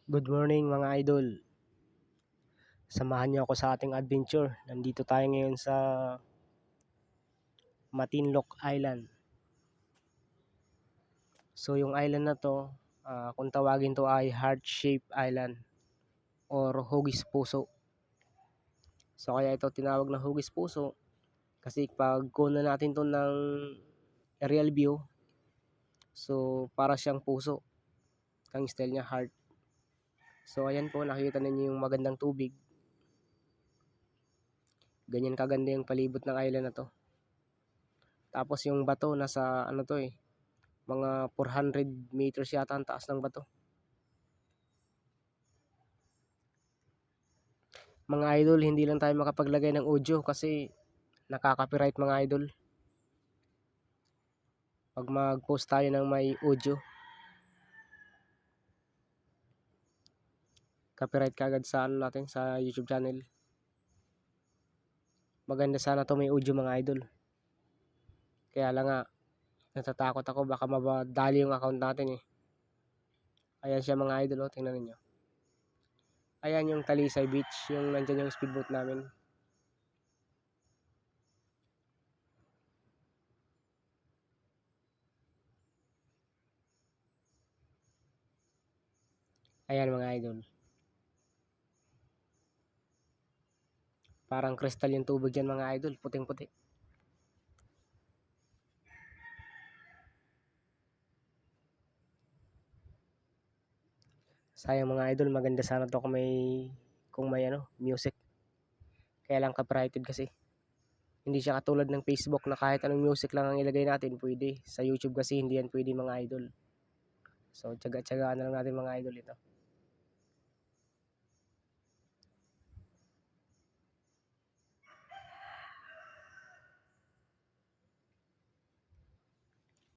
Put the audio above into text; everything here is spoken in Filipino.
Good morning mga idol. Samahan niyo ako sa ating adventure. Nandito tayo ngayon sa Matinloc Island. So yung island na to, kung tawagin to ay heart-shaped island or hugis puso. So kaya ito tinawag na hugis puso kasi pag kuna natin to ng aerial view, so para siyang puso. Ang style niya heart. So ayan po, nakikita ninyo yung magandang tubig. Ganyan kaganda yung palibot ng island na to. Tapos yung bato nasa ano to mga 400 meters yata ang taas ng bato. Mga idol, hindi lang tayo makapaglagay ng audio kasi nakaka-copyright mga idol. Pag mag-post tayo ng may audio, copyright kagad sa ano natin sa YouTube channel. Maganda sana to may audio mga idol. Kaya lang nga, natatakot ako baka mabadali yung account natin. Ayan siya mga idol, tingnan niyo. Ayan yung Talisay Beach, yung nandyan yung speedboat namin. Ayan mga idol. Parang kristal yung tubig dyan mga idol, puting-puti. Sayang mga idol, maganda sana to kung may music. Kaya lang copyrighted kasi. Hindi siya katulad ng Facebook na kahit anong music lang ang ilagay natin, pwede. Sa YouTube kasi hindi yan pwede mga idol. So, tiyaga-tiyagaan na lang natin mga idol ito.